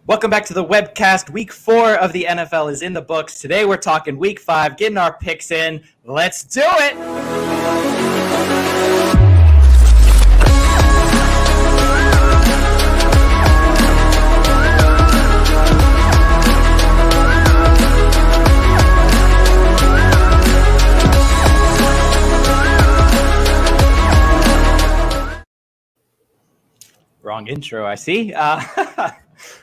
Welcome back to the webcast. Week 4 of the NFL is in the books. Today we're talking Week 5, getting our picks in. Let's do it! Wrong intro, I see.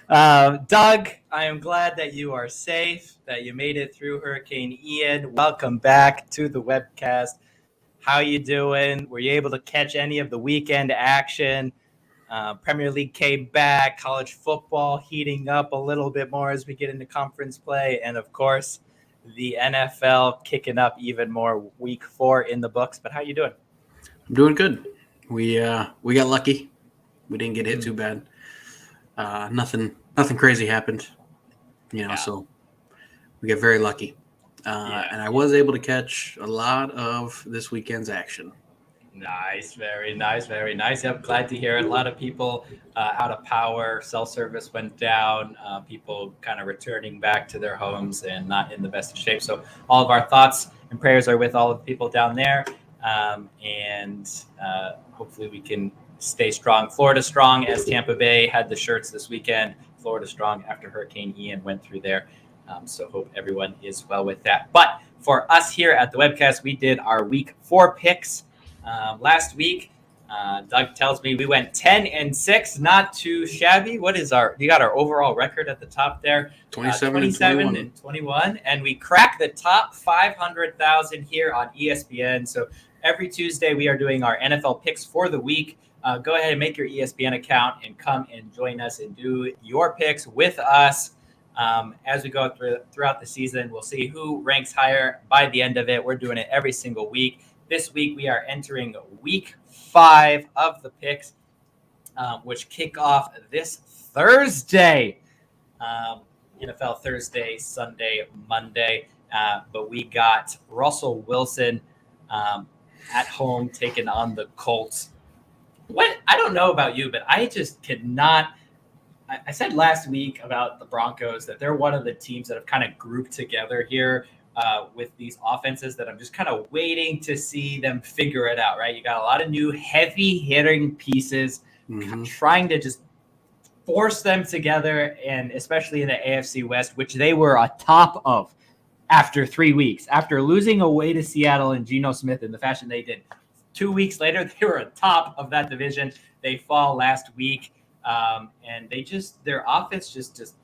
Doug, I am glad that you are safe, that you made it through Hurricane Ian. Welcome back to the webcast. How you doing? Were you able to catch any of the weekend action? Premier League came back, college football heating up a little bit more as we get into conference play, and of course, the NFL kicking up even more. Week 4 in the books. But how you doing? I'm doing good. We got lucky. We didn't get hit too bad. Nothing crazy happened, so we get very lucky. And I was able to catch a lot of this weekend's action. Nice, very nice, very nice. I'm glad to hear it. A lot of people out of power, cell service went down, people kind of returning back to their homes and not in the best of shape. So all of our thoughts and prayers are with all of the people down there. And hopefully we can stay strong. Florida strong, as Tampa Bay had the shirts this weekend. Florida strong after Hurricane Ian went through there. So hope everyone is well with that. But for us here at the webcast, we did our Week 4 picks last week. Doug tells me we went 10-6, not too shabby. What is you got our overall record at the top there? 27 and 21. And we cracked the top 500,000 here on ESPN. So every Tuesday we are doing our NFL picks for the week. Go ahead and make your ESPN account and come and join us and do your picks with us. As we go throughout the season, we'll see who ranks higher by the end of it. We're doing it every single week. This week, we are entering Week 5 of the picks, which kick off this Thursday. NFL Thursday, Sunday, Monday. But we got Russell Wilson at home taking on the Colts. I don't know about you, but I just cannot. I said last week about the Broncos that they're one of the teams that have kind of grouped together here with these offenses that I'm just kind of waiting to see them figure it out, right? You got a lot of new heavy hitting pieces trying to just force them together, and especially in the AFC West, which they were atop of after 3 weeks. After losing away to Seattle and Geno Smith in the fashion they did, 2 weeks later, they were atop of that division. They fall last week, and their offense just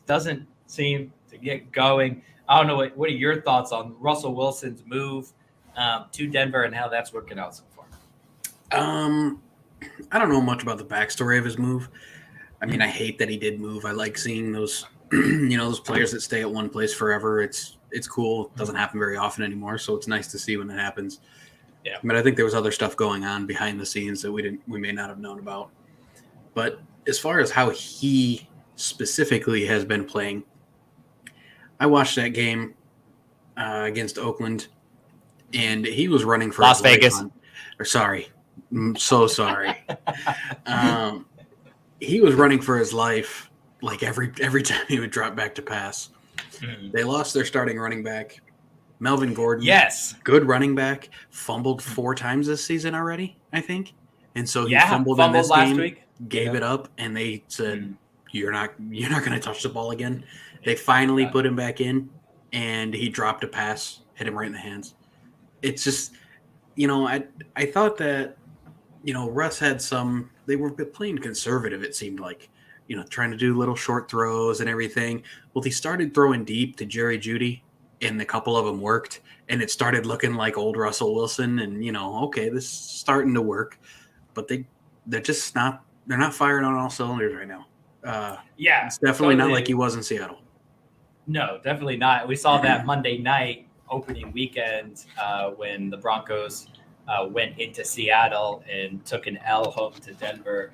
doesn't seem to get going. I don't know. What are your thoughts on Russell Wilson's move to Denver and how that's working out so far? I don't know much about the backstory of his move. I mean, I hate that he did move. I like seeing those, those players that stay at one place forever. It's cool. It doesn't happen very often anymore, so it's nice to see when it happens. Yeah. But I think there was other stuff going on behind the scenes that we may not have known about. But as far as how he specifically has been playing, I watched that game against Oakland, and he was running for Las Vegas. Sorry. I'm so sorry. He was running for his life like every time he would drop back to pass. Mm-hmm. They lost their starting running back. Melvin Gordon, yes, good running back, fumbled 4 times this season already, I think. And so he fumbled in this last game, week. Gave it up, and they said, You're not going to touch the ball again. They finally put him back in, and he dropped a pass, hit him right in the hands. It's just, I thought that, Russ had they were playing conservative, it seemed like, trying to do little short throws and everything. Well, he started throwing deep to Jerry Jeudy, and a couple of them worked, and it started looking like old Russell Wilson, and, okay, this is starting to work. But they're just not – they're not firing on all cylinders right now. It's definitely not like he was in Seattle. No, definitely not. We saw that Monday night opening weekend when the Broncos went into Seattle and took an L home to Denver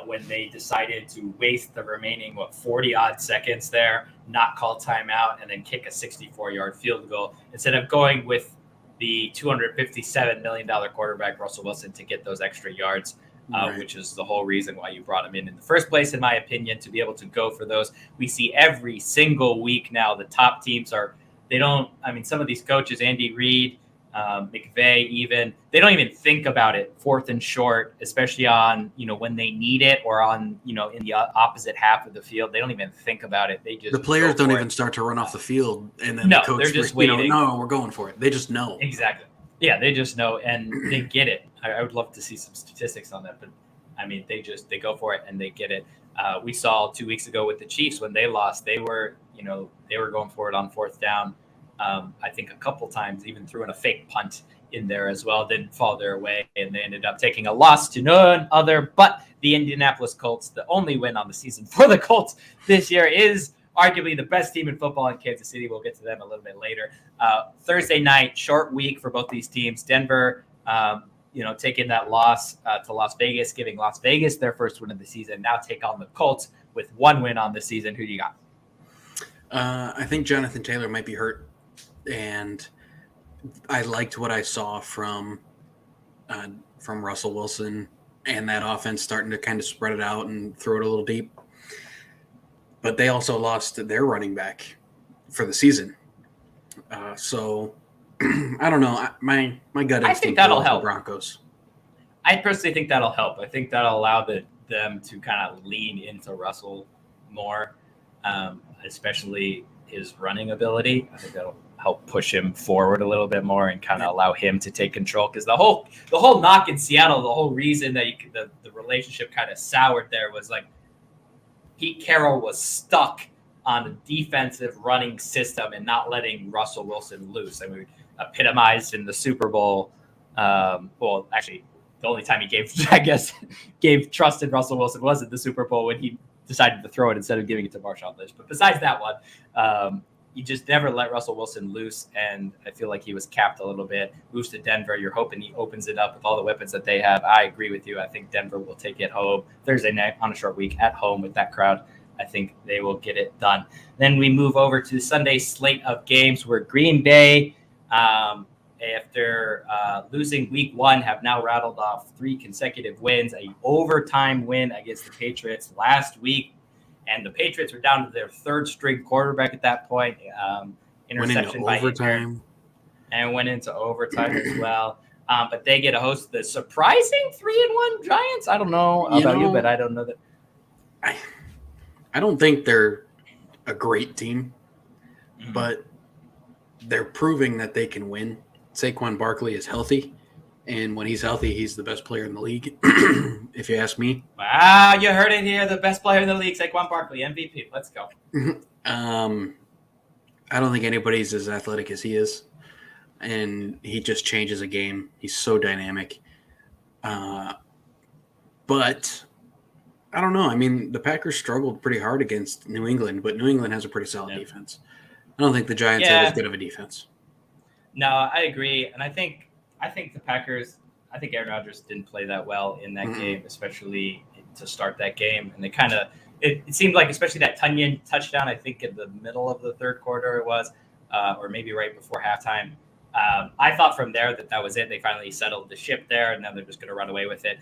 when they decided to waste the remaining, 40-odd seconds there, not call timeout, and then kick a 64-yard field goal instead of going with the $257 million quarterback, Russell Wilson, to get those extra yards. Right. which is the whole reason why you brought him in the first place, in my opinion, to be able to go for those. We see every single week now the top teams some of these coaches, Andy Reid, McVay, even, they don't even think about it fourth and short, especially on, when they need it or on, in the opposite half of the field. They don't even think about it. They just, the players don't even start to run off the field, and then No, the coach, they're just waiting. No, we're going for it. They just know. Exactly. Yeah, they just know, and they get it. I would love to see some statistics on that, but they go for it and they get it. We saw 2 weeks ago with the Chiefs when they lost, they were going for it on fourth down. I think a couple times, even threw in a fake punt in there as well. Didn't fall their way, and they ended up taking a loss to none other but the Indianapolis Colts. The only win on the season for the Colts this year is arguably the best team in football in Kansas City. We'll get to them a little bit later. Thursday night, short week for both these teams. Denver, taking that loss to Las Vegas, giving Las Vegas their first win of the season. Now take on the Colts with one win on the season. Who do you got? I think Jonathan Taylor might be hurt, and I liked what I saw from Russell Wilson and that offense starting to kind of spread it out and throw it a little deep. But they also lost their running back for the season. So I don't know. My gut I think that'll help. The Broncos. I personally think that'll help. I think that'll allow them to kind of lean into Russell more, especially his running ability. I think that'll help push him forward a little bit more and kind of allow him to take control. Because the whole knock in Seattle, the whole reason that the relationship kind of soured there was like Pete Carroll was stuck on a defensive running system and not letting Russell Wilson loose. Epitomized in the Super Bowl. Actually, the only time he gave trust in Russell Wilson was at the Super Bowl when he decided to throw it instead of giving it to Marshawn Lynch. But besides that one, you just never let Russell Wilson loose, and I feel like he was capped a little bit. Moves to Denver. You're hoping he opens it up with all the weapons that they have. I agree with you. I think Denver will take it home Thursday night on a short week at home with that crowd. I think they will get it done. Then we move over to Sunday slate of games where Green Bay, after losing week one, have now rattled off 3 consecutive wins, a overtime win against the Patriots last week. And the Patriots were down to their third string quarterback at that point. Interception by overtime. And went into overtime as well. But they get a host of the surprising 3-1 Giants. I don't know about you, but I don't know that. I don't think they're a great team, but they're proving that they can win. Saquon Barkley is healthy, and when he's healthy, he's the best player in the league, if you ask me. Wow, you heard it here. The best player in the league, Saquon Barkley, MVP. Let's go. I don't think anybody's as athletic as he is, and he just changes a game. He's so dynamic. But I don't know. The Packers struggled pretty hard against New England, but New England has a pretty solid defense. I don't think the Giants have as good of a defense. No, I agree. And I think the Packers, I think Aaron Rodgers didn't play that well in that game, especially to start that game. And they kind of, it seemed like, especially that Tunyon touchdown, I think in the middle of the third quarter it was, or maybe right before halftime. I thought from there that was it. They finally settled the ship there, and now they're just going to run away with it.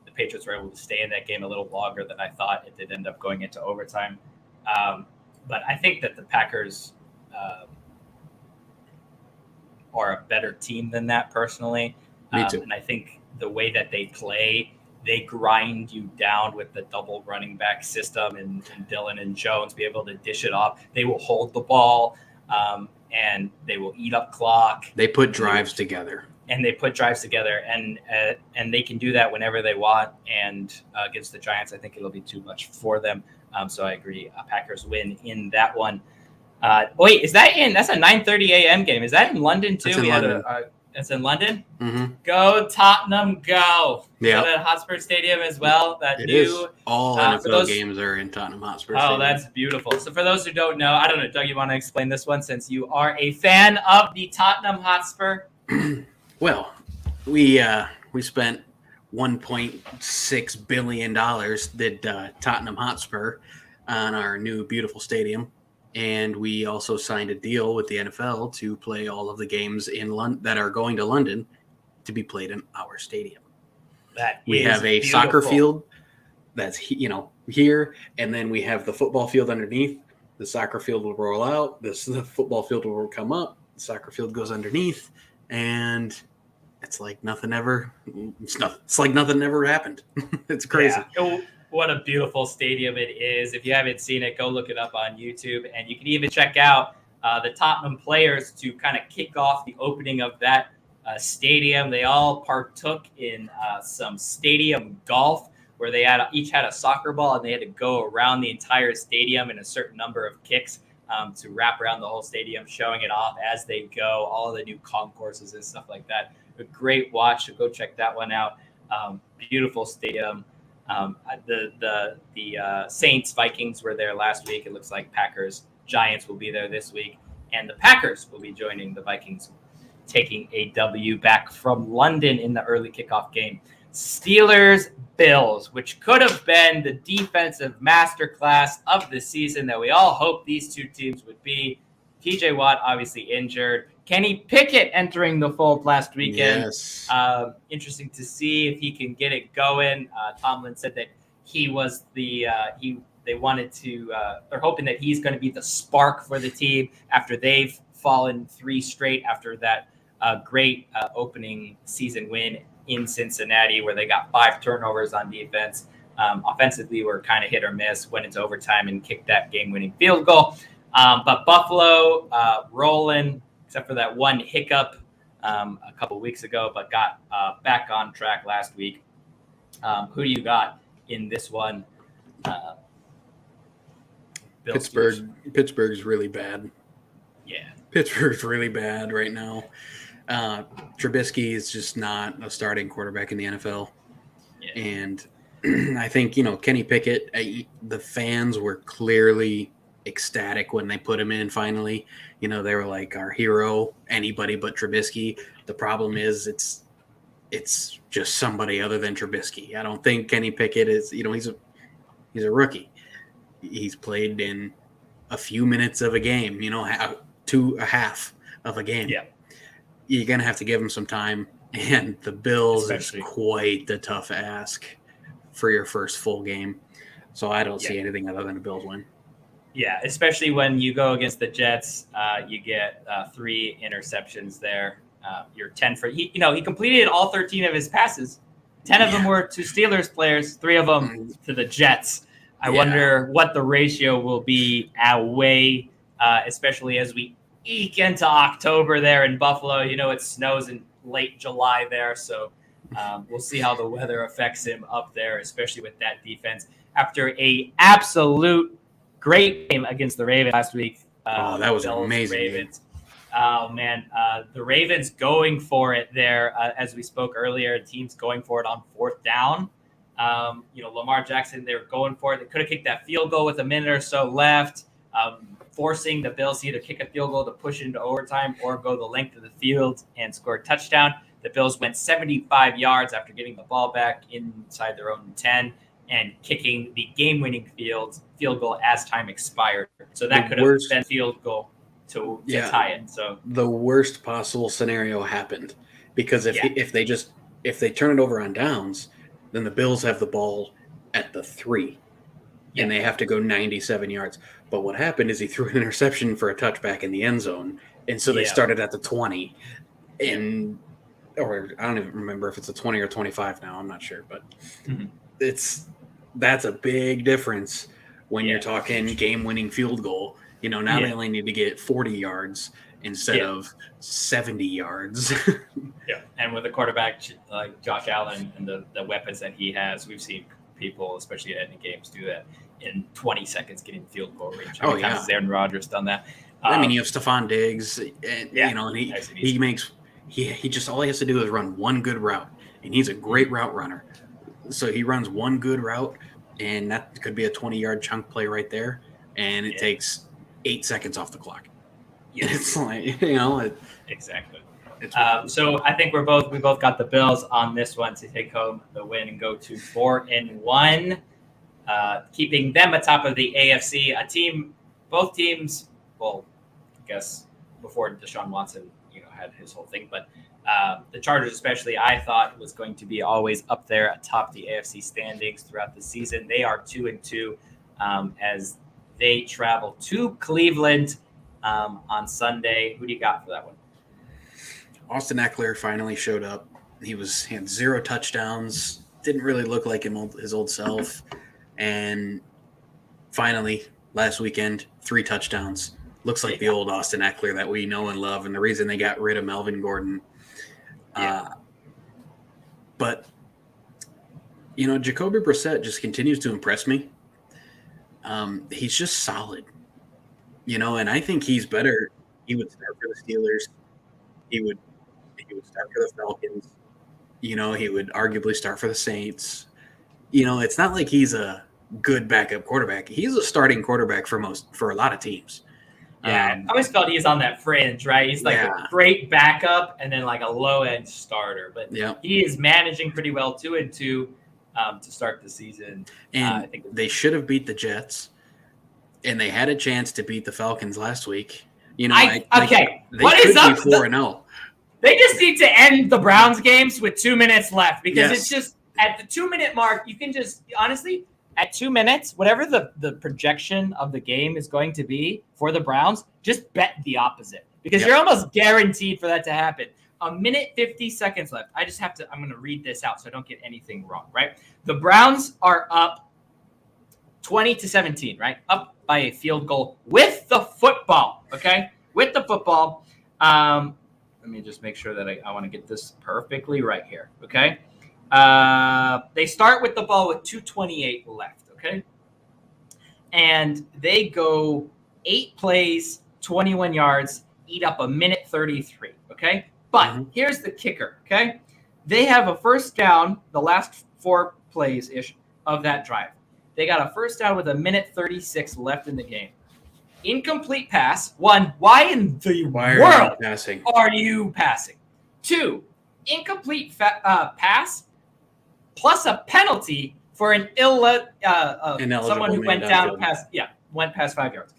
The Patriots were able to stay in that game a little longer than I thought. It did end up going into overtime. But I think that the Packers are a better team than that, personally. Me too. And I think the way that they play, they grind you down with the double running back system, and Dillon and Jones be able to dish it off. They will hold the ball, and they will eat up clock. They put drives together. And they can do that whenever they want. And against the Giants, I think it'll be too much for them. So I agree. Packers win in that one. Wait, that's a 9:30 a.m. game. Is that in London too? It's in London. Mm-hmm. Go Tottenham, go! Yeah, at Hotspur Stadium as well. All NFL games are in Tottenham Hotspur Stadium. Oh, that's beautiful. So for those who don't know, I don't know, Doug, you want to explain this one since you are a fan of the Tottenham Hotspur? Well, we spent $1.6 billion did Tottenham Hotspur on our new beautiful stadium. And we also signed a deal with the NFL to play all of the games in London that are going to London to be played in our stadium. We have a beautiful soccer field that's here, and then we have the football field underneath. The soccer field will roll out. The football field will come up. The soccer field goes underneath, and it's like nothing ever. It's like nothing ever happened. It's crazy. Yeah. What a beautiful stadium it is. If you haven't seen it, go look it up on YouTube, and you can even check out the Tottenham players to kind of kick off the opening of that stadium. They all partook in some stadium golf, where they each had a soccer ball, and they had to go around the entire stadium in a certain number of kicks to wrap around the whole stadium, showing it off as they go, all the new concourses and stuff like that. A great watch, so go check that one out. Beautiful stadium. The Saints, Vikings were there last week. It looks like Packers, Giants will be there this week, and the Packers will be joining the Vikings, taking a W back from London in the early kickoff game. Steelers, Bills, which could have been the defensive masterclass of the season that we all hoped these two teams would be. TJ Watt obviously injured. Kenny Pickett entering the fold last weekend. Yes. Interesting to see if he can get it going. Tomlin said that he was they're hoping that he's going to be the spark for the team after they've fallen 3 straight after that great opening season win in Cincinnati, where they got 5 turnovers on defense. Offensively, were kind of hit or miss, went into overtime and kicked that game-winning field goal. But Buffalo rolling, except for that one hiccup a couple weeks ago, but got back on track last week. Who do you got in this one? Pittsburgh's really bad. Yeah. Pittsburgh's really bad right now. Trubisky is just not a starting quarterback in the NFL. Yeah. And I think, Kenny Pickett, the fans were clearly ecstatic when they put him in finally. They were like, our hero, anybody but Trubisky. The problem is it's just somebody other than Trubisky. I don't think Kenny Pickett is, he's a rookie. He's played in a few minutes of a game, to a half of a game. Yeah. You're going to have to give him some time. And the Bills is quite the tough ask for your first full game. So I don't see anything other than a Bills win. Yeah, especially when you go against the Jets, you get 3 interceptions there. You're 10 for he completed all 13 of his passes. 10 of them were to Steelers players, 3 of them to the Jets. I wonder what the ratio will be away, especially as we eke into October there in Buffalo. It snows in late July there, so we'll see how the weather affects him up there, especially with that defense. After a absolute great game against the Ravens last week. That was amazing. Ravens. Oh, man. The Ravens going for it there, as we spoke earlier, teams going for it on 4th down. Lamar Jackson, they were going for it. They could have kicked that field goal with a minute or so left, forcing the Bills to either kick a field goal to push it into overtime or go the length of the field and score a touchdown. The Bills went 75 yards after getting the ball back inside their own 10 and kicking the game-winning field goal as time expired. So that could have been field goal to tie it. So the worst possible scenario happened, because if they turn it over on downs, then the Bills have the ball at the 3, and they have to go 97 yards. But what happened is he threw an interception for a touchback in the end zone, and so they started at the 20, or I don't even remember if it's a 20 or 25 now. I'm not sure, but that's a big difference when you're talking game-winning field goal. Now they only need to get 40 yards instead of 70 yards. And with a quarterback like Josh Allen and the weapons that he has, we've seen people, especially at end games, do that in 20 seconds getting field goal range. How many times has Aaron Rodgers done that? You have Stephon Diggs, and he just, all he has to do is run one good route, and he's a great route runner. So he runs one good route, and that could be a 20-yard chunk play right there, and it takes 8 seconds off the clock. It's like, exactly. So I think we both got the Bills on this one to take home the win and go to 4-1, keeping them atop of the AFC. Both teams, well, I guess before Deshaun Watson, had his whole thing, but The Chargers, especially, I thought was going to be always up there atop the AFC standings throughout the season. They are 2-2 as they travel to Cleveland on Sunday. Who do you got for that one? Austin Eckler finally showed up. He had 0 touchdowns. Didn't really look like his old self. And finally, last weekend, 3 touchdowns. Looks like the old Austin Eckler that we know and love, and the reason they got rid of Melvin Gordon. But, Jacoby Brissett just continues to impress me. He's just solid, and I think he's better. He would start for the Steelers. He would start for the Falcons. He would arguably start for the Saints. It's not like he's a good backup quarterback. He's a starting quarterback for a lot of teams. Yeah, I always felt he's on that fringe, right? He's like a great backup and then like a low-end starter. But he is managing pretty well 2-2 to start the season. And I think they should have beat the Jets, and they had a chance to beat the Falcons last week. What is up? 4-0. They just need to end the Browns games with 2 minutes left because it's just at the 2-minute mark, you can just honestly – at 2 minutes, whatever the projection of the game is going to be for the Browns, just bet the opposite because you're almost guaranteed for that to happen. 1 minute, 50 seconds left. I'm going to read this out so I don't get anything wrong, right? The Browns are up 20-17, right? Up by a field goal with the football, okay? With the football. Let me just make sure that I want to get this perfectly right here, okay? They start with the ball with 2:28 left, okay? And they go 8 plays, 21 yards, eat up 1:33, okay? But here's the kicker, okay? They have a first down the last 4 plays-ish of that drive. They got a first down with 1:36 left in the game. Incomplete pass. 1, why in the world are you passing? 2, incomplete pass plus a penalty for an someone who went past 5 yards.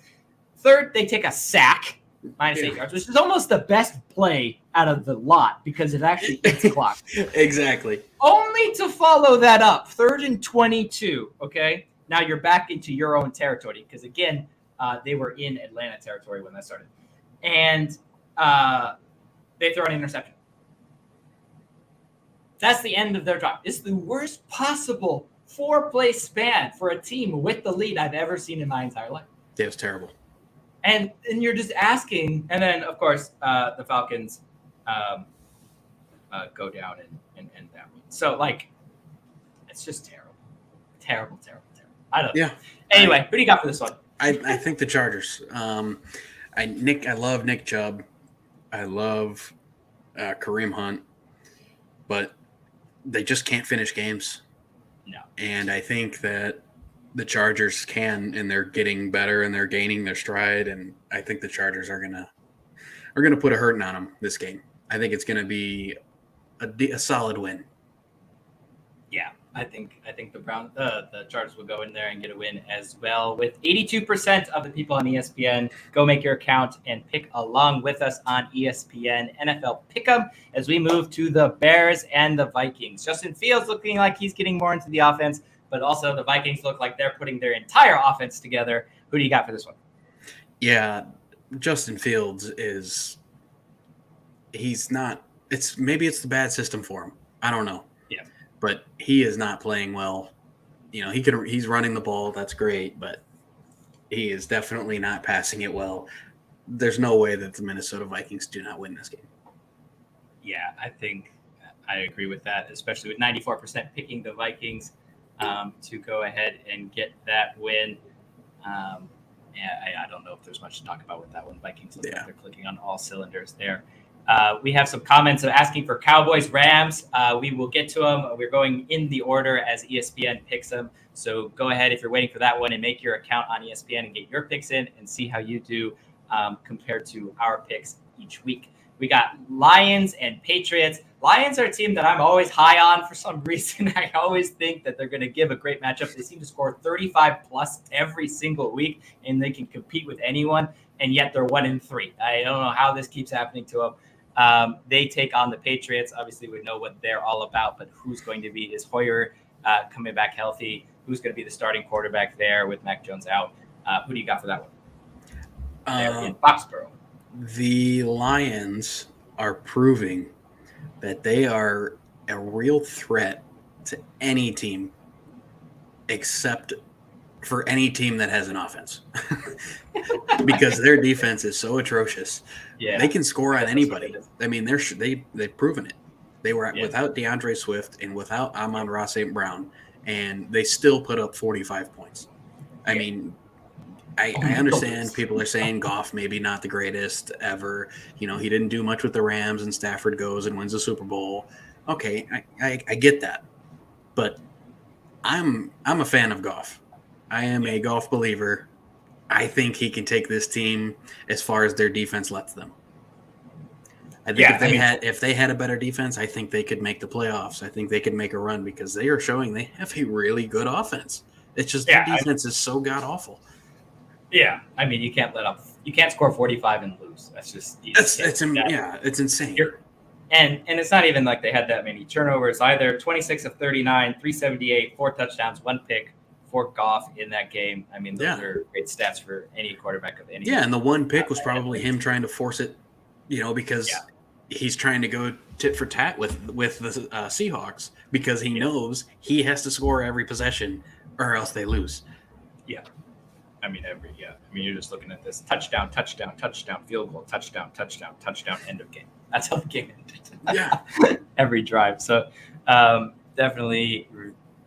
Third, they take a sack, minus 8 yards, which is almost the best play out of the lot because it actually eats clock. Exactly. Only to follow that up, 3rd and 22, okay? Now you're back into your own territory because, again, they were in Atlanta territory when that started. And they throw an interception. That's the end of their drive. It's the worst possible 4-play span for a team with the lead I've ever seen in my entire life. It was terrible. And you're just asking. And then, of course, the Falcons go down and end that one. So, it's just terrible. Terrible. I don't know. Yeah. Anyway, who do you got for this one? I think the Chargers. I love Nick Chubb. I love Kareem Hunt. But they just can't finish games. No. And I think that the Chargers can, and they're getting better and they're gaining their stride. And I think the Chargers are gonna put a hurting on them this game. I think it's gonna be a solid win. Yeah, I think the Chargers will go in there and get a win as well. With 82% of the people on ESPN, go make your account and pick along with us on ESPN NFL Pick'em as we move to the Bears and the Vikings. Justin Fields looking like he's getting more into the offense, but also the Vikings look like they're putting their entire offense together. Who do you got for this one? Yeah, Justin Fields maybe it's the bad system for him. I don't know. But he is not playing well. He's running the ball. That's great, but he is definitely not passing it well. There's no way that the Minnesota Vikings do not win this game. Yeah, I think I agree with that, especially with 94% picking the Vikings to go ahead and get that win. I don't know if there's much to talk about with that one. Vikings look like they're clicking on all cylinders there. We have some comments asking for Cowboys, Rams. We will get to them. We're going in the order as ESPN picks them. So go ahead if you're waiting for that one and make your account on ESPN and get your picks in and see how you do compared to our picks each week. We got Lions and Patriots. Lions are a team that I'm always high on for some reason. I always think that they're going to give a great matchup. They seem to score 35 plus every single week, and they can compete with anyone, and yet they're 1-3. I don't know how this keeps happening to them. They take on the Patriots. Obviously, we know what they're all about, but who's going to be is Hoyer coming back healthy? Who's going to be the starting quarterback there with Mac Jones out? Who do you got for that one? There in Foxborough. The Lions are proving that they are a real threat to any team except for any team that has an offense because their defense is so atrocious. Yeah, they can score on anybody. I mean, they've proven it. They were without DeAndre Swift and without Amon-Ra St. Brown, and they still put up 45 points. I mean, I understand people are saying Goff maybe not the greatest ever. He didn't do much with the Rams, and Stafford goes and wins the Super Bowl. Okay, I get that, but I'm a fan of Goff. I am a Goff believer. I think he can take this team as far as their defense lets them. I think if they had a better defense, I think they could make the playoffs. I think they could make a run because they are showing they have a really good offense. It's just their defense is so god awful. Yeah, I mean you can't score 45 and lose. That's just it's insane. And it's not even like they had that many turnovers either. 26 of 39, 378, 4 touchdowns, 1 pick for Goff in that game. I mean, those are great stats for any quarterback of any. Yeah, and the 1 pick was probably him trying to force it, because he's trying to go tit for tat with the Seahawks because he knows he has to score every possession or else they lose. Yeah. I mean, you're just looking at this touchdown, field goal, touchdown, end of game. That's how the game ended. Yeah. Every drive. So definitely,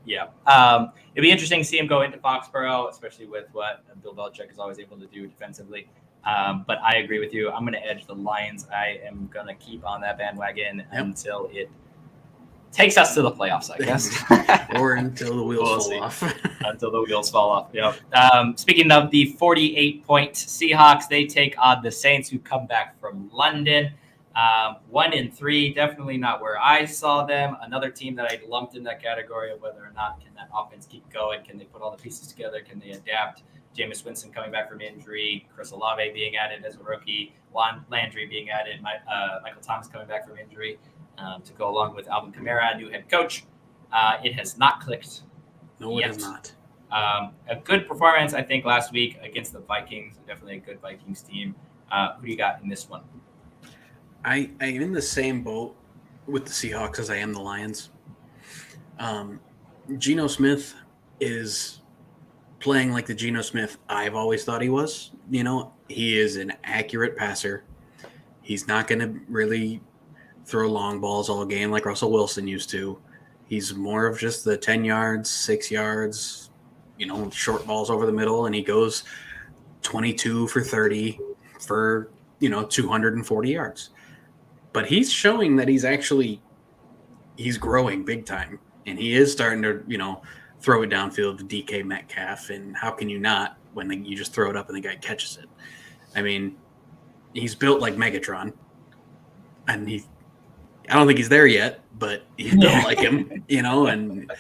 it'd be interesting to see him go into Foxborough, especially with what Bill Belichick is always able to do defensively. But I agree with you. I'm going to edge the Lions. I am going to keep on that bandwagon until it takes us to the playoffs, I guess. Or until the wheels fall off. Until the wheels fall off, Speaking of the 48-point Seahawks, they take on the Saints, who come back from London. 1-3, definitely not where I saw them. Another team that I lumped in that category of whether or not can that offense keep going. Can they put all the pieces together? Can they adapt? Jameis Winston coming back from injury, Chris Olave being added as a rookie, Landry being added, Michael Thomas coming back from injury. To go along with Alvin Kamara, new head coach. It has not clicked. No, it has not. A good performance, I think, last week against the Vikings. Definitely a good Vikings team. Who do you got in this one? I am in the same boat with the Seahawks as I am the Lions. Geno Smith is playing like the Geno Smith I've always thought he was. He is an accurate passer. He's not going to really throw long balls all game like Russell Wilson used to. He's more of just the 10 yards, 6 yards, short balls over the middle, and he goes 22 for 30 for, 240 yards. But he's showing that he's growing big time, and he is starting to, throw it downfield to DK Metcalf, and how can you not when you just throw it up and the guy catches it? I mean, he's built like Megatron, and I don't think he's there yet, but he's built like him, and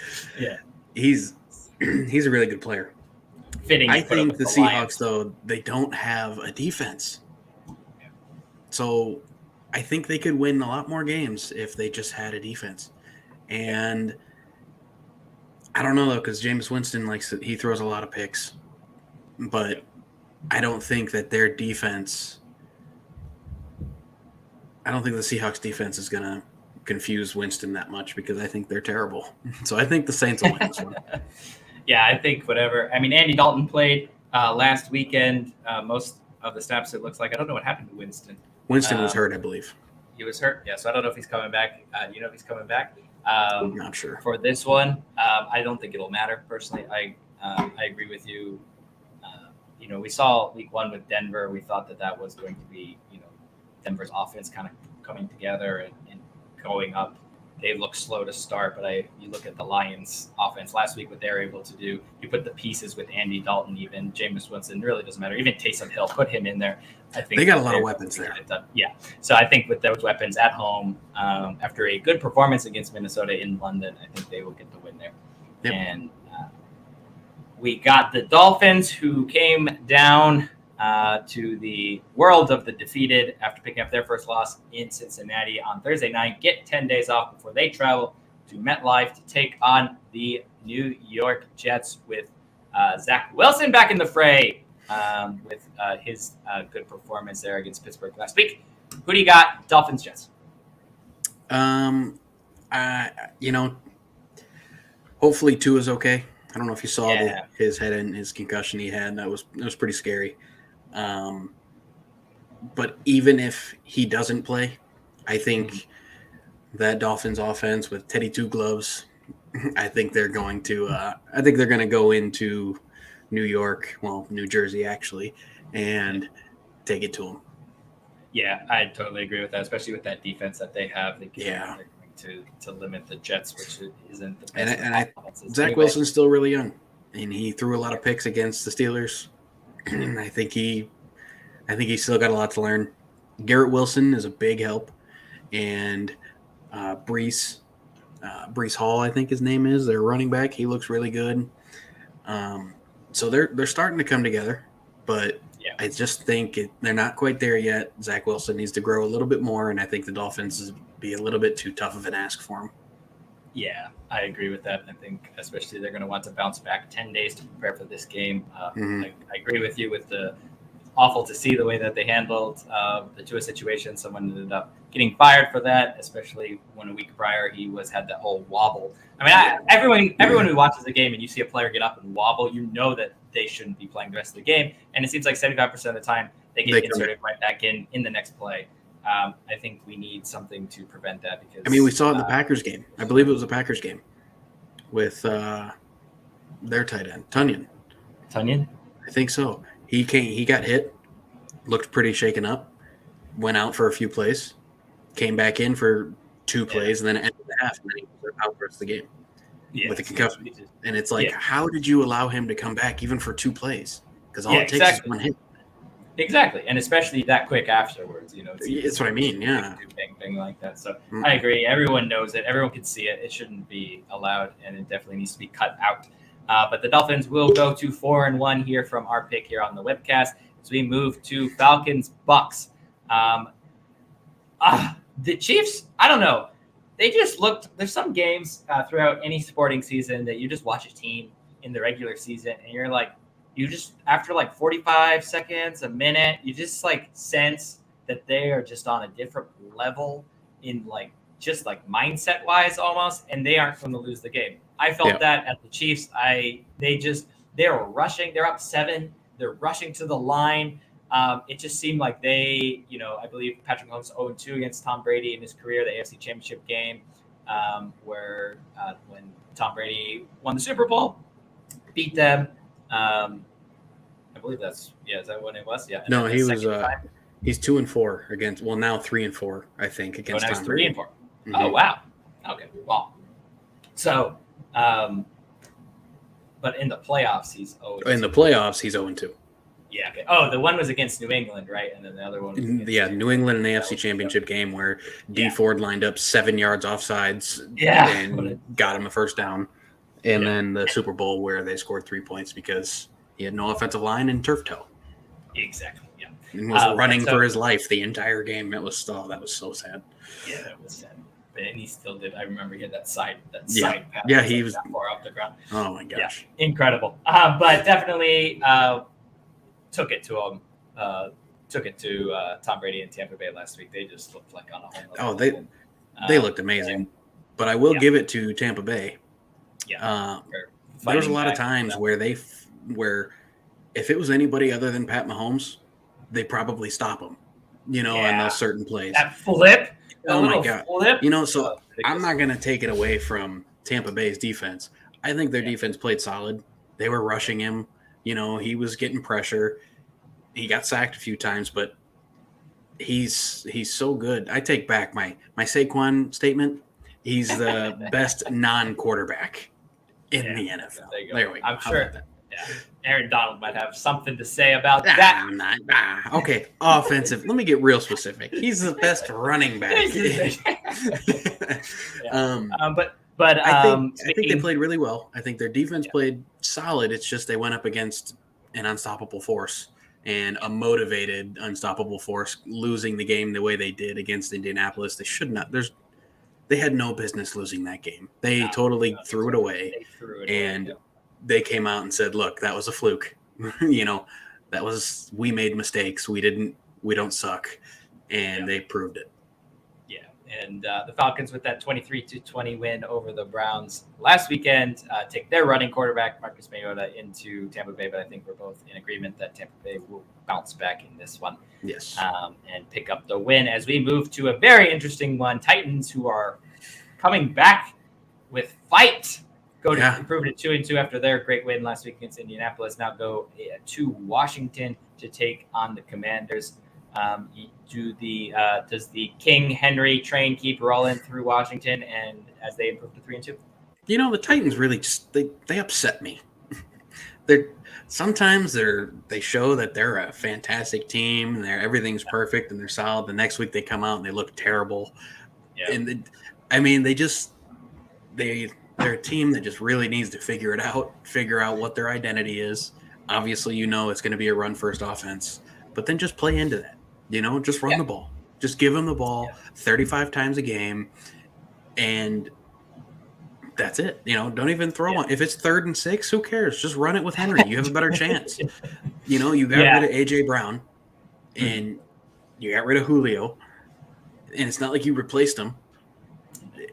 he's a really good player. Fitting. I think the Seahawks, though, they don't have a defense. So I think they could win a lot more games if they just had a defense. And I don't know, though, because Jameis Winston he throws a lot of picks. But I don't think that their defense – I don't think the Seahawks defense is going to confuse Winston that much because I think they're terrible. So I think the Saints will win this one. Yeah, I think whatever. I mean, Andy Dalton played last weekend. Most of the snaps, it looks like. I don't know what happened to Winston. Winston was hurt, I believe. He was hurt? Yeah, so I don't know if he's coming back. You know if he's coming back? I'm not sure. For this one, I don't think it'll matter, personally. I agree with you. We saw week 1 with Denver. We thought that was going to be, Denver's offense kind of coming together and going up. They look slow to start, but you look at the Lions offense last week, what they're able to do. You put the pieces with Andy Dalton, even Jameis Winston, really doesn't matter. Even Taysom Hill, put him in there. I think they got a lot of weapons there. Yeah. So I think with those weapons at home, after a good performance against Minnesota in London, I think they will get the win there. Yep. And we got the Dolphins, who came down to the world of the defeated after picking up their first loss in Cincinnati on Thursday night. Get 10 days off before they travel to MetLife to take on the New York Jets with Zach Wilson back in the fray with his good performance there against Pittsburgh last week. Who do you got? Dolphins, Jets. Hopefully Tua's okay. I don't know if you saw his head and his concussion he had. That was pretty scary. But even if he doesn't play, I think that Dolphins offense with Teddy Two Gloves, I think they're going to. I think they're going to go into New York, New Jersey actually, and take it to them. Yeah, I totally agree with that, especially with that defense that they have. They're going to limit the Jets, which isn't the best. And Zach Wilson's still really young, and he threw a lot of picks against the Steelers. I think he's still got a lot to learn. Garrett Wilson is a big help, and Breece Hall, I think his name is, their running back. He looks really good. So they're starting to come together, but I just think they're not quite there yet. Zach Wilson needs to grow a little bit more, and I think the Dolphins would be a little bit too tough of an ask for him. Yeah, I agree with that. I think especially they're going to want to bounce back 10 days to prepare for this game. I agree with you with the awful to see the way that they handled the Tua situation. Someone ended up getting fired for that, especially when a week prior he had that whole wobble. I mean, everyone who watches the game and you see a player get up and wobble, you know that they shouldn't be playing the rest of the game. And it seems like 75% of the time they get inserted right back in the next play. I think we need something to prevent that because we saw it in the Packers game. I believe it was a Packers game with their tight end, Tunyon. I think so. He got hit, looked pretty shaken up, went out for a few plays, came back in for 2 plays, and then ended the half, and then he was out for the rest of the game with a concussion. And it's like, how did you allow him to come back even for 2 plays? Because all it takes is one hit. Exactly, and especially that quick afterwards, That's what I mean, yeah. Bang like that. So I agree. Everyone knows it. Everyone can see it. It shouldn't be allowed, and it definitely needs to be cut out. But the Dolphins will go to 4-1 here from our pick here on the webcast as we move to Falcons Bucks. The Chiefs, I don't know. They just looked. There's some games throughout any sporting season that you just watch a team in the regular season, and you're like. You just, after 45 seconds, a minute, you just sense that they are just on a different level in mindset wise almost, and they aren't going to lose the game. I felt that at the Chiefs. They were rushing. They're up 7. They're rushing to the line. It just seemed like they, I believe Patrick Mahomes 0-2 against Tom Brady in his career, the AFC Championship game, where when Tom Brady won the Super Bowl, beat them. I believe is that when it was? Yeah. No, he was. He's 2-4 against. Well, now 3-4, I think, against Tom Brady. 3-4. Oh wow. Okay. Well, so, but in the playoffs, he's 0-2. In the playoffs, he's 0-2. Yeah. Okay. Oh, the one was against New England, right? And then the other one was New England and AFC Championship game where D Ford lined up 7 yards offsides and got him a first down. And then the Super Bowl where they scored 3 points because he had no offensive line and turf toe. Exactly. Yeah. And was running for his life the entire game. That was so sad. Yeah, that was sad. But he still did. I remember he had that side pass. Yeah, he was that far off the ground. Oh my gosh. Yeah, incredible. But definitely took it to him. Took it to Tom Brady and Tampa Bay last week. They just looked like on a whole other level. They looked amazing. But I will give it to Tampa Bay. Yeah. There was a lot of times where if it was anybody other than Pat Mahomes, they probably stop him, in those certain plays. That flip. Oh my God. Flip. So I'm not going to take it away from Tampa Bay's defense. I think their defense played solid. They were rushing him. He was getting pressure. He got sacked a few times, but he's so good. I take back my Saquon statement. He's the best non-quarterback in the NFL. There we go. I'm sure. Yeah. Aaron Donald might have something to say about that. I'm not. Okay, offensive. Let me get real specific. He's the best running back. But I think they played really well. I think their defense played solid. It's just they went up against an unstoppable force, and a motivated, unstoppable force losing the game the way they did against Indianapolis. They should not. They had no business losing that game. They totally threw it away. They threw it and away. they came out and said, "Look, that was a fluke. We made mistakes. We don't suck," and they proved it. Yeah, and the Falcons with that 23-20 win over the Browns last weekend take their running quarterback Marcus Mariota into Tampa Bay. But I think we're both in agreement that Tampa Bay will bounce back in this one. Yes, and pick up the win as we move to a very interesting one. Titans, who are coming back with fight, improve it 2-2 after their great win last week against Indianapolis. Now go to Washington to take on the Commanders. Does the King Henry train keep rolling through Washington and as they improve to 3-2? The Titans really just they upset me. Sometimes they show that they're a fantastic team and everything's perfect and they're solid. The next week they come out and they look terrible. Yeah. And they're a team that just really needs to figure out what their identity is. Obviously, it's going to be a run first offense, but then just play into that. Just run the ball. Just give them the ball 35 times a game, and that's it. Don't even throw one. If it's 3rd and 6, who cares? Just run it with Henry. You have a better chance. You got rid of A.J. Brown, and you got rid of Julio, and it's not like you replaced him.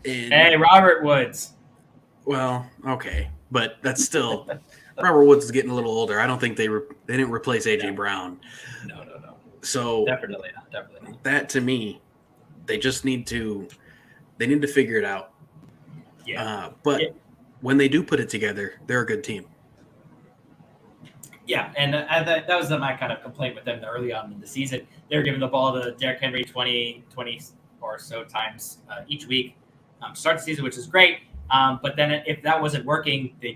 Hey, Robert Woods. Well, okay, but that's still Robert Woods is getting a little older. I don't think they didn't replace A.J. Brown. No. So definitely not. That to me, they just need to figure it out. Yeah. But when they do put it together, they're a good team. Yeah, and that was my kind of complaint with them early on in the season. They were giving the ball to Derrick Henry 20 or so times each week. Start the season, which is great. But then if that wasn't working, they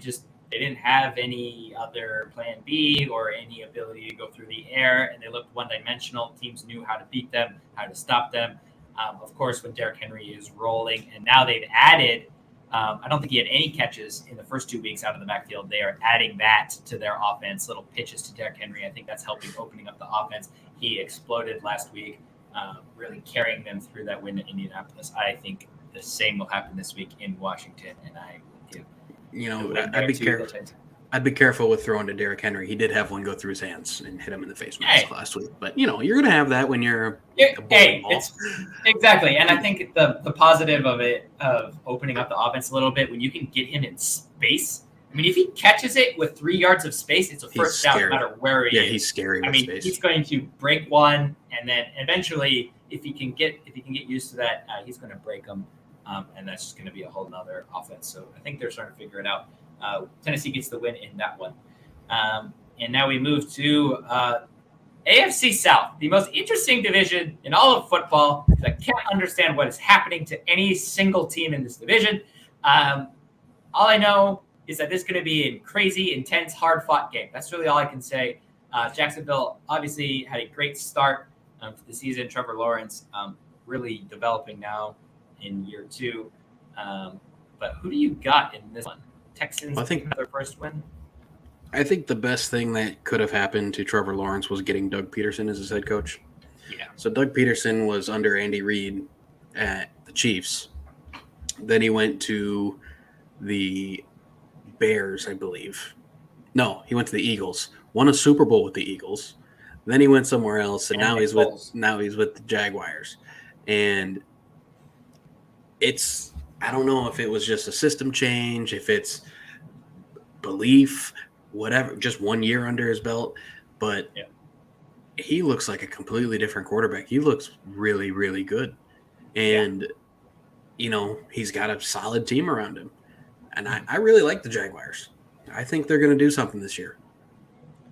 didn't have any other plan B or any ability to go through the air, and they looked one-dimensional. Teams knew how to beat them, how to stop them. Of course, when Derrick Henry is rolling, and now they've added I don't think he had any catches in the first 2 weeks out of the backfield. They are adding that to their offense, little pitches to Derrick Henry. I think that's helping opening up the offense. He exploded last week, really carrying them through that win in Indianapolis. I think the same will happen this week in Washington, and I give I'd be careful with throwing to Derrick Henry. He did have one go through his hands and hit him in the face mask last week. But, you're going to have that when you're it's exactly. And I think the positive of opening up the offense a little bit, when you can get him in space. I mean, if he catches it with 3 yards of space, it's a first down no matter where he is. Yeah, he's scary with space. He's going to break one, and then eventually, if he can get used to that, he's going to break them. And that's just going to be a whole nother offense. So I think they're starting to figure it out. Tennessee gets the win in that one. And now we move to AFC South, the most interesting division in all of football. I can't understand what is happening to any single team in this division. All I know is that this is going to be a crazy, intense, hard-fought game. That's really all I can say. Jacksonville obviously had a great start to the season. Trevor Lawrence really developing now in year 2. But who do you got in this one? Texans, I think their first win. I think the best thing that could have happened to Trevor Lawrence was getting Doug Peterson as his head coach. Yeah. So Doug Peterson was under Andy Reid at the Chiefs. Then he went to the Bears, I believe. No, he went to the Eagles. Won a Super Bowl with the Eagles. Then he went somewhere else, and now he's with the Jaguars. And I don't know if it was just a system change, if it's belief, whatever, just 1 year under his belt. But he looks like a completely different quarterback. He looks really, really good. And, he's got a solid team around him. And I really like the Jaguars. I think they're going to do something this year.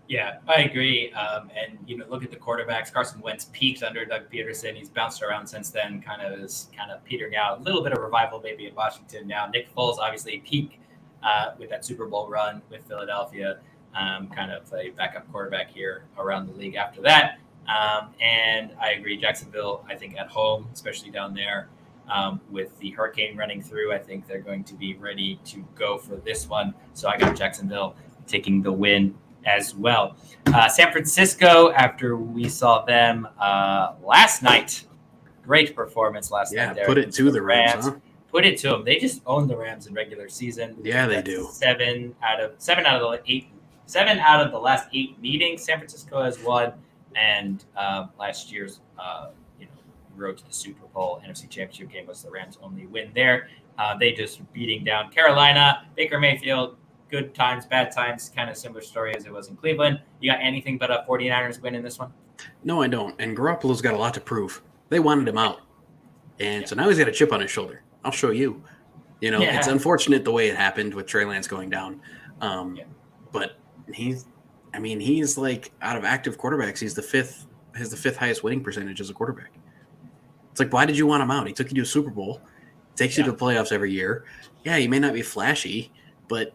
Yeah, I agree. And look at the quarterbacks. Carson Wentz peaked under Doug Peterson. He's bounced around since then, kind of petering out. A little bit of revival maybe in Washington now. Nick Foles obviously peaked with that Super Bowl run with Philadelphia. Kind of a backup quarterback here around the league after that. And I agree, Jacksonville, I think at home, especially down there with the hurricane running through, I think they're going to be ready to go for this one. So I got Jacksonville taking the win as well. San Francisco, after we saw them last night, great performance last night there. Put it to the Rams, huh? Put it to them. They just own the Rams in regular season. Yeah, they do. Seven out of the last 8 meetings, San Francisco has won, and last year's road to the Super Bowl NFC Championship game was the Rams' only win there. They just beating down Carolina. Baker Mayfield, good times, bad times, kind of similar story as it was in Cleveland. You got anything but a 49ers win in this one? No, I don't. And Garoppolo's got a lot to prove. They wanted him out. And so now he's got a chip on his shoulder. I'll show you. It's unfortunate the way it happened with Trey Lance going down. But he's like, out of active quarterbacks, has the fifth highest winning percentage as a quarterback. It's like, why did you want him out? He took you to a Super Bowl, takes you to the playoffs every year. Yeah, he may not be flashy, but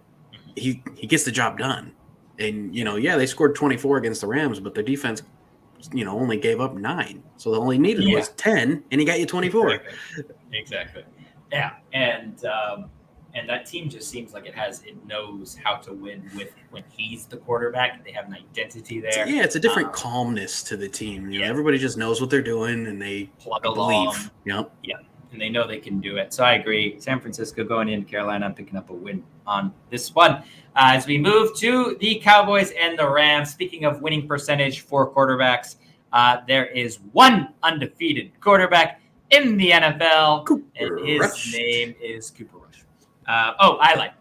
he gets the job done. And, they scored 24 against the Rams, but their defense, only gave up 9. So all he needed was 10, and he got you 24. Exactly. Yeah, and that team just seems like it knows how to win when he's the quarterback. They have an identity there. It's a different calmness to the team. Everybody just knows what they're doing, and they plug along. Believe. Yep. Yeah, and they know they can do it. So I agree. San Francisco going into Carolina, I'm picking up a win on this one. As we move to the Cowboys and the Rams, speaking of winning percentage for quarterbacks, there is one undefeated quarterback in the NFL, and his name is Cooper Rush.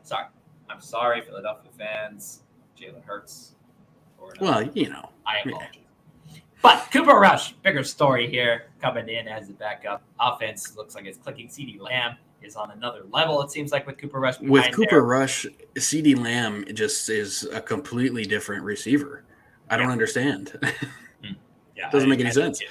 Sorry. I'm sorry, Philadelphia fans. Jalen Hurts. I apologize. But Cooper Rush, bigger story here, coming in as a backup. Offense looks like it's clicking. CeeDee Lamb is on another level, it seems like, with Cooper Rush. Rush, CeeDee Lamb just is a completely different receiver. I don't understand. Doesn't make any sense.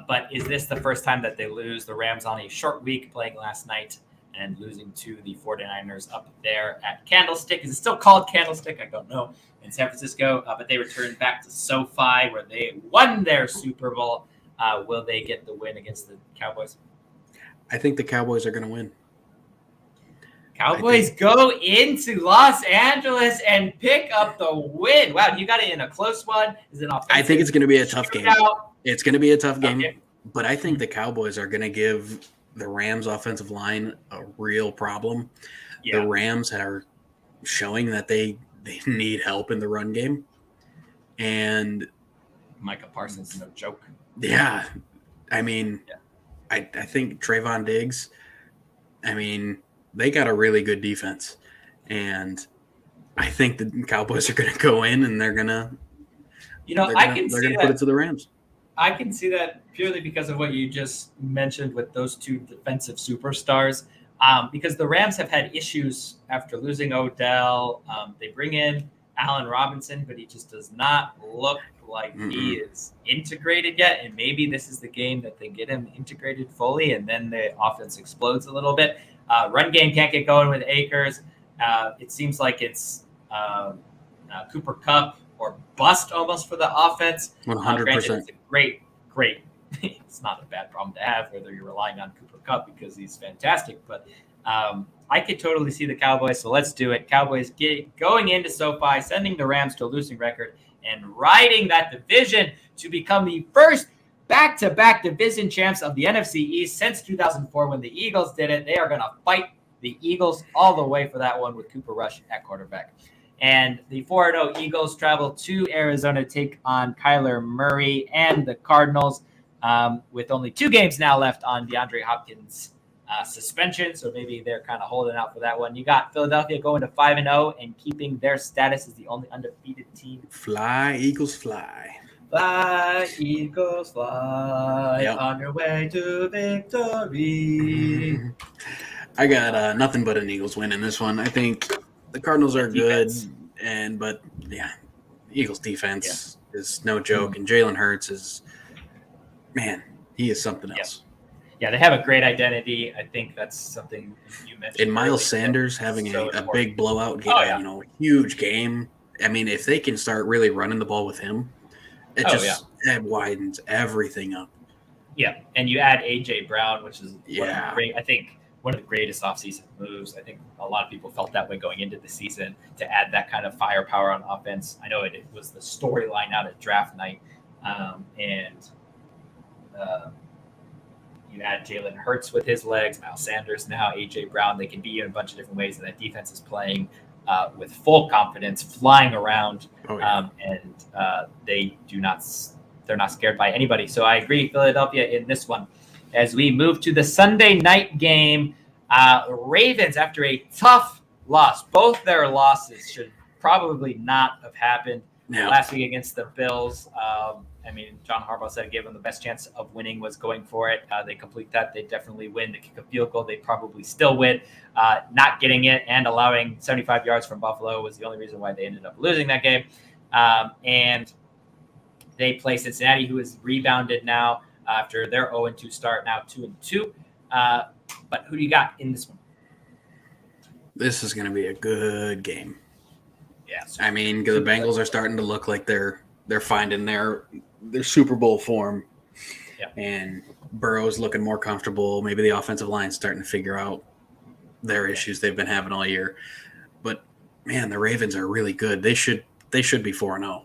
But is this the first time that they lose? The Rams on a short week, playing last night and losing to the 49ers up there at Candlestick. Is it still called Candlestick? I don't know. In San Francisco, but they returned back to SoFi where they won their Super Bowl. Will they get the win against the Cowboys? I think the Cowboys are going to win. Cowboys go into Los Angeles and pick up the win. Wow, you got it in a close one. Is it offensive? I think it's going to be a tough game. It's going to be a tough game, okay. But I think the Cowboys are going to give the Rams offensive line a real problem. Yeah. The Rams are showing that they need help in the run game. And Micah Parsons, no joke. Yeah. I think Trayvon Diggs, they got a really good defense. And I think the Cowboys are going to go in and they're going to put it to the Rams. I can see that purely because of what you just mentioned with those two defensive superstars. Because the Rams have had issues after losing Odell. They bring in Allen Robinson, but he just does not look like he is integrated yet. And maybe this is the game that they get him integrated fully, and then the offense explodes a little bit. Run game can't get going with Akers. It seems like it's Cooper Kupp or bust almost for the offense. 100%. It's a great. It's not a bad problem to have, whether you're relying on Cooper Kupp because he's fantastic. But I could totally see the Cowboys, so let's do it. Cowboys going into SoFi, sending the Rams to a losing record, and riding that division to become the first back-to-back division champs of the NFC East since 2004 when the Eagles did it. They are going to fight the Eagles all the way for that one with Cooper Rush at quarterback. And the 4-0 Eagles travel to Arizona to take on Kyler Murray and the Cardinals with only 2 games now left on DeAndre Hopkins' suspension. So maybe they're kind of holding out for that one. You got Philadelphia going to 5-0 and keeping their status as the only undefeated team. Fly, Eagles, fly. Fly, Eagles, fly on your way to victory. I got nothing but an Eagles win in this one. I think the Cardinals are good, but Eagles defense is no joke, and Jalen Hurts is, he is something else. Yeah, they have a great identity. I think that's something you mentioned. And Miles Sanders having a big blowout game, a huge game. If they can start really running the ball with him, it widens everything up. Yeah, and you add A.J. Brown, which is great. I think one of the greatest offseason moves. I think a lot of people felt that way going into the season to add that kind of firepower on offense. I know it was the storyline out at draft night, and you add Jalen Hurts with his legs, Miles Sanders now, A.J. Brown. They can be in a bunch of different ways, and that defense is playing with full confidence, flying around, and they're not scared by anybody. So I agree, Philadelphia in this one. As we move to the Sunday night game, Ravens, after a tough loss, both their losses should probably not have happened. Last week against the Bills, John Harbaugh said it gave them the best chance of winning was going for it. They complete that, they definitely win. They kick a field goal, they probably still win. Not getting it and allowing 75 yards from Buffalo was the only reason why they ended up losing that game. And they play Cincinnati, who has rebounded now after their 0-2 start, now 2-2. But who do you got in this one? This is going to be a good game. Yeah, the Bengals are starting to look like they're finding their Super Bowl form. Yeah. And Burrow's looking more comfortable. Maybe the offensive line's starting to figure out their issues they've been having all year. But man, the Ravens are really good. They should be 4-0.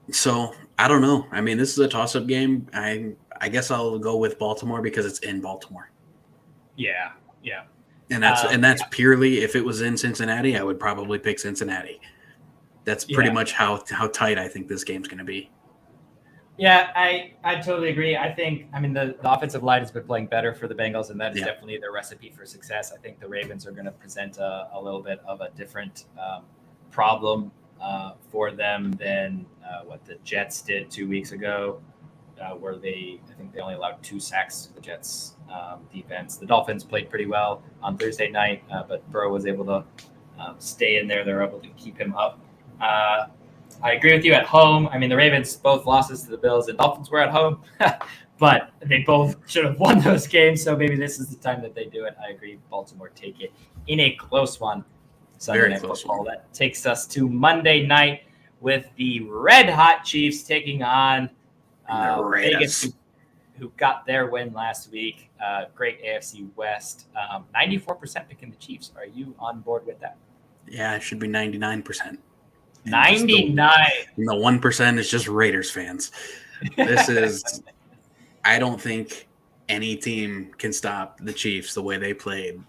So I don't know. This is a toss-up game. I guess I'll go with Baltimore because it's in Baltimore. Yeah. And that's purely, if it was in Cincinnati, I would probably pick Cincinnati. That's pretty much how tight I think this game's going to be. Yeah, I totally agree. I think, the offensive line has been playing better for the Bengals, and that is definitely their recipe for success. I think the Ravens are going to present a little bit of a different problem for them than what the Jets did 2 weeks ago, where I think they only allowed 2 sacks to the Jets defense. The Dolphins played pretty well on Thursday night, but Burrow was able to stay in there. They were able to keep him up. I agree with you at home. The Ravens, both losses to the Bills and Dolphins were at home, but they both should have won those games. So maybe this is the time that they do it. I agree. Baltimore take it in a close one. Sunday Night Football. That takes us to Monday night with the Red Hot Chiefs taking on Vegas, who got their win last week. Great AFC West. 94% picking the Chiefs. Are you on board with that? Yeah, it should be 99%. 99. And the 1% is just Raiders fans. This is – I don't think any team can stop the Chiefs the way they played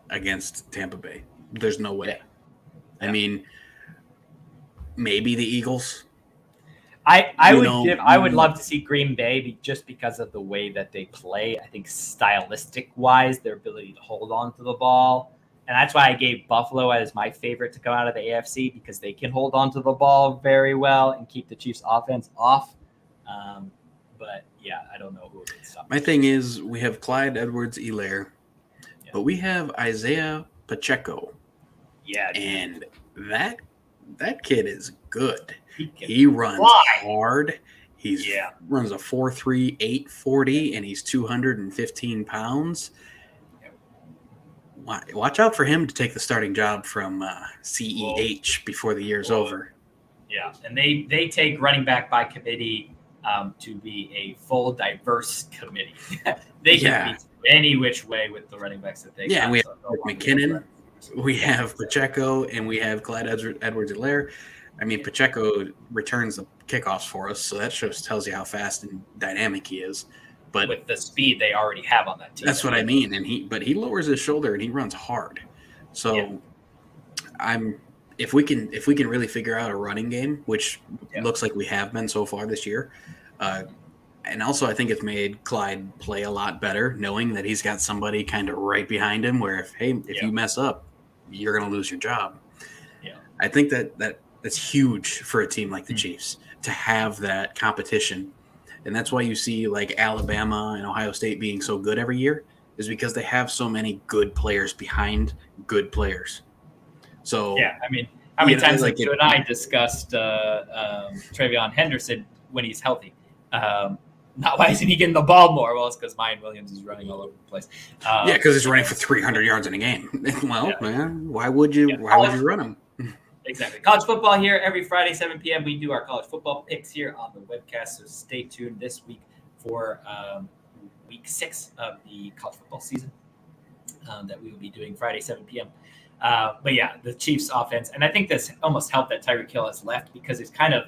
against Tampa Bay. There's no way. Yeah. Maybe the Eagles. I would love to see Green Bay just because of the way that they play. I think stylistic-wise, their ability to hold on to the ball. And that's why I gave Buffalo as my favorite to come out of the AFC, because they can hold on to the ball very well and keep the Chiefs' offense off. But, I don't know who can stop. My thing is, we have Clyde Edwards-Helaire, but we have Isaiah Pacheco. Yeah. And that kid is good. He runs hard. He runs a 4.3, 840, and he's 215 pounds. Watch out for him to take the starting job from CEH before the year's over. Yeah, and they take running back by committee to be a full diverse committee. They can be any which way with the running backs that they got. Yeah, we have McKinnon, we have Pacheco, and we have Clyde Edwards-Helaire. Pacheco returns the kickoffs for us, so that just tells you how fast and dynamic he is. But with the speed they already have on that team. That's what I mean. And he lowers his shoulder and he runs hard. So if we can really figure out a running game, which looks like we have been so far this year, and also I think it's made Clyde play a lot better, knowing that he's got somebody kind of right behind him where if you mess up, you're going to lose your job. Yeah. I think that's huge for a team like the Chiefs to have that competition. And that's why you see like Alabama and Ohio State being so good every year, is because they have so many good players behind good players. So how many times have you and I discussed Travion Henderson when he's healthy? Not why isn't he getting the ball more? Well, it's because Mayan Williams is running all over the place. Because he's running for 300 yards in a game. Well, man, why would you run him? Exactly. College football here every Friday, 7 p.m. We do our college football picks here on the webcast, so stay tuned this week for week 6 of the college football season that we will be doing Friday, 7 p.m. But yeah, the Chiefs offense, and I think this almost helped that Tyreek Hill has left because it's kind of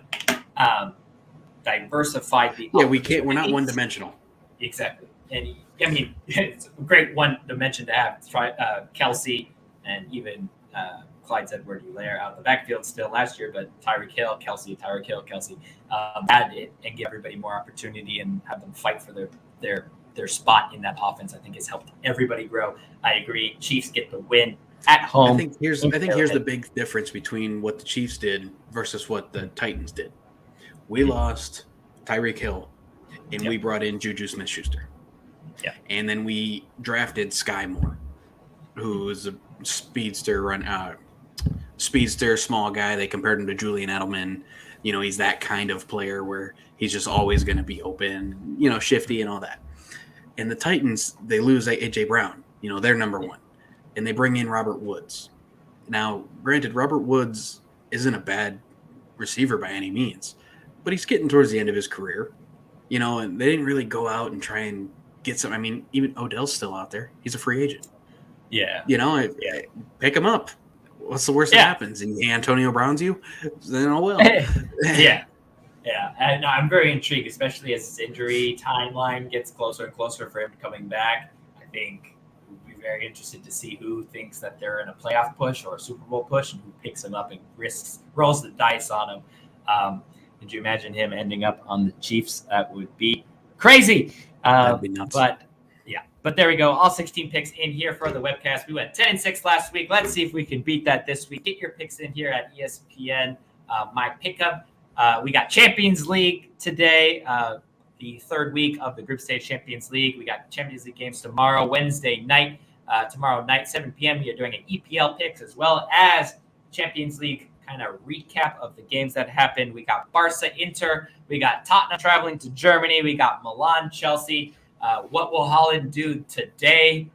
diversified the. Yeah, we're not one dimensional. Exactly, and I mean it's a great one dimension to have. Try Kelsey and even Clyde Edwards-Helaire out of the backfield still last year, but Tyreek Hill, Kelsey, Tyreek Hill, Kelsey, add it and give everybody more opportunity and have them fight for their spot in that offense. I think has helped everybody grow. I agree. Chiefs get the win at home. I think here's the big difference between what the Chiefs did versus what the Titans did. We lost Tyreek Hill, and we brought in Juju Smith-Schuster. Yeah, and then we drafted Sky Moore, who is a speedster, small guy. They compared him to Julian Edelman. He's that kind of player where he's just always going to be open, shifty and all that. And the Titans, they lose A.J. Brown, they're number one. And they bring in Robert Woods. Now, granted, Robert Woods isn't a bad receiver by any means, but he's getting towards the end of his career, and they didn't really go out and try and get some. I mean, even Odell's still out there. He's a free agent. Yeah. Pick him up. What's the worst that happens? And Antonio Brown's you? Then well. Yeah. Yeah. And I'm very intrigued, especially as his injury timeline gets closer and closer for him coming back. I think we'll be very interested to see who thinks that they're in a playoff push or a Super Bowl push and who picks him up and rolls the dice on him. Could you imagine him ending up on the Chiefs? That would be crazy. That'd be nuts. But there we go. All 16 picks in here for the webcast. We went 10-6 last week. Let's see if we can beat that this week. Get your picks in here at ESPN. My pickup. We got Champions League today, the third week of the Group Stage Champions League. We got Champions League games tomorrow, Wednesday night. Tomorrow night, 7 p.m. We are doing an EPL picks as well as Champions League kind of recap of the games that happened. We got Barca, Inter. We got Tottenham traveling to Germany. We got Milan, Chelsea. What will Haaland do today?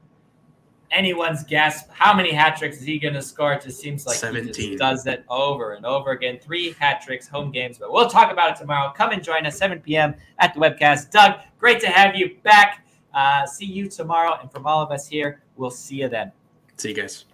Anyone's guess. How many hat tricks is he going to score? It just seems like 17. He just does it over and over again. 3 hat tricks, home games. But we'll talk about it tomorrow. Come and join us 7 p.m. at the webcast. Doug, great to have you back. See you tomorrow. And from all of us here, we'll see you then. See you guys.